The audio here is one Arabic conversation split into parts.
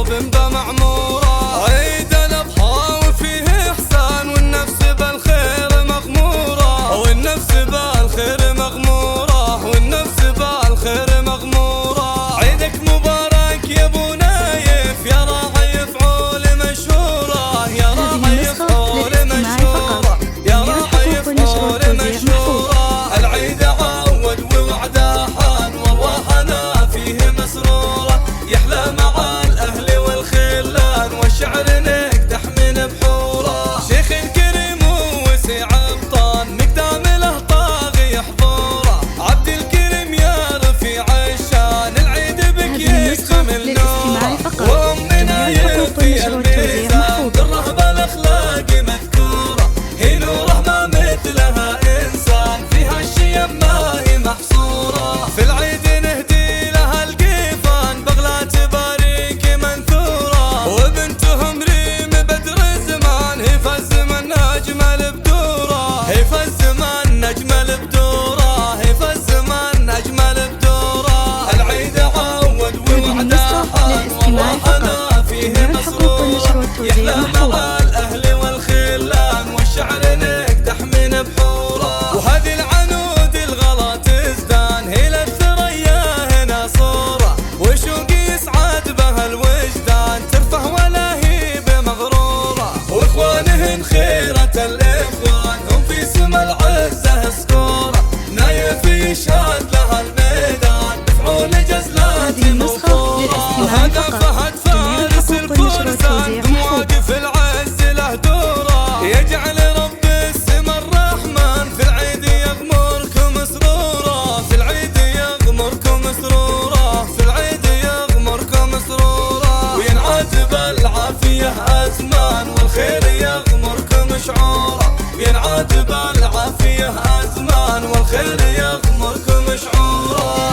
قلوب بمعمورة. عيد الأضحى وفيه إحسان والنفس بالخير مغمورة، والنفس بالخير مغمورة، والنفس بالخير مغمورة. عيدك مبارك يا ابو نايف، يا راعي فعول مشهورة، يا راعي فعول مشهورة، يا راعي فعول مشهورة. العيد عود ووعده حان وارواحنا فيه مسرورة، يحلى مع الاهل والخلان والشعر نقدح من بحوره. شيخ الكريم ووسع ابطان مقدام له طاغي حضوره، عبد الكريم يا رفيع الشان العيد بك يكتمل نوره. وامنا يفي الميزان بالرهبه الاخلاق مذكوره، هي نوره ما مثلها انسان فيها الشيم ما هي محصوره. في العيد نهدي لها القيفان بغلات باريك منثوره، وبنتهم ريم بدر الزمان هي فالزمن اجمل بدوره، هي فالزمن اجمل بدوره، هي فالزمن اجمل بدوره. العيد عود ووعده حان وارواحنا فيه مسرور، يحلى مع الاهل والخلان والشعر نقدح من بحوره. وهذه العنود الغلا تزدان هي للثريا هنا صوره، وشوقي يسعد بها الوجدان ترفه ولا هي بمغروره. واخوانهن خيرة الاخوان هم في سما العزه سكوره، نايف يشهد لها الميدان بفعول جزلات موفوره. وهذا فهد فارس الفرسان بمواقف العز له دوره، يجعل رب السما الرحمن في العيد يغمركم سرورا، في العيد يغمركم سرورا، في العيد يغمركم سرورا. وينعاد بالعافيه ازمان والخير يغمركم شعورا، وينعاد بالعافيه ازمان والخير يغمركم شعورا.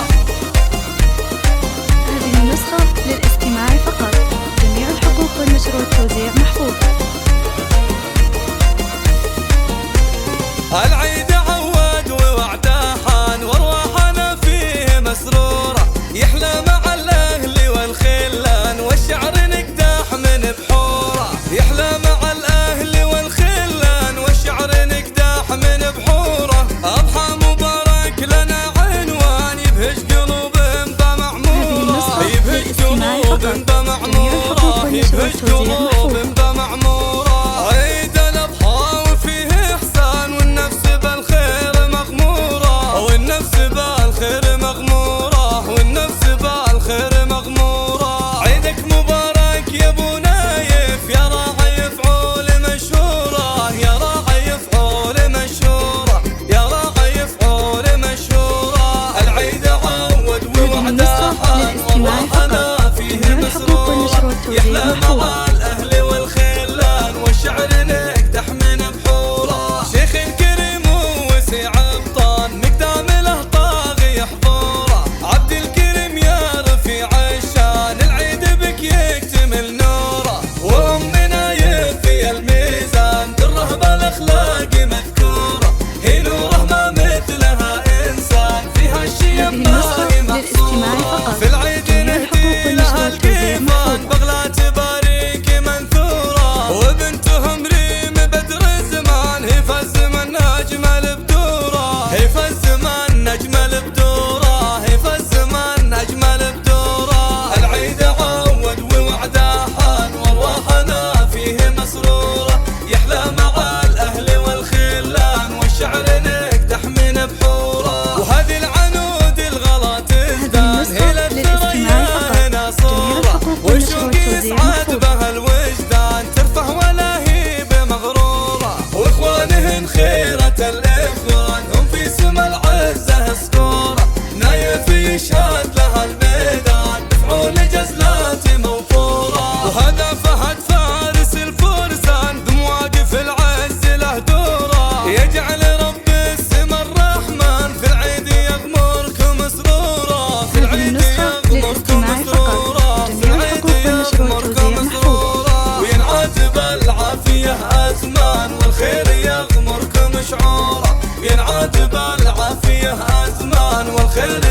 هذه النسخة للاستماع فقط، جميع الحقوق والنشر والتوزيع محفوظ. العيد عود ووعده حان وارواحنا فيه مسرورة، يحلى مع الاهل والخلان والشعر نقدح من بحوره، يحلى مع الاهل والخلان والشعر نقدح من بحوره. اضحى مبارك لنا عنوان يبهج قلوب بمعموره، يبهج قلوب بمعموره، يبهج قلوب بمعموره. عيد الأضحى وفيه إحسان والنفس بالخير مغمورة، والنفس بالخير مغمورة، والنفس بالخير مغمورة. عيدك مبارك يا ابو نايف، يا راعي فعول مشهورة، يا راعي فعول مشهورة، يا راعي فعول مشهورة. العيد عود ووعده حان وارواحنا فيه مسرورة، يحلى مع الاهل والخلان والشعر نقدح من بحوره. شيخ الكريم ووسع ابطان مقدام له طاغي حضوره، عبد الكريم يا رفيع الشان العيد بك يكتمل نوره. وامنا يفي الميزان بالرهبه الاخلاق مذكوره، هي نوره ما مثلها انسان فيها الشيم ما هي محصوره. في العيد نهدي لها القيفان بغلات باريك منثوره، وبنتهم ريم بدر الزمان هي فالزمن اجمل بدوره، هي فالزمن اجمل بدوره، هي فالزمن اجمل بدوره. العيد عود ووعده حان وارواحنا فيه مسروره، يحلى مع الاهل والخلان والشعر نقدح من بحوره. وهذه العنود الغلا تزدان هي للثريا هنا صوره، وشوقي يسعد بها الوجدان ترفه ولا هي بمغروره. واخوانهن خيرة الاخوان هم في سما العزه سكوره، نايف يشهد لها الميدان بفعول جزلات موفوره. وهذا فهد فارس الفرسان بمواقف العز له دوره، يجعل رب السما الرحمن في العيد يغمركم سرورا، في العيد يغمركم سرورا، في العيد يغمركم سرورا. وينعاد بالعافيه ازمان والخير يغمركم شعوره، ينعاد بالعافيه ازمان والخير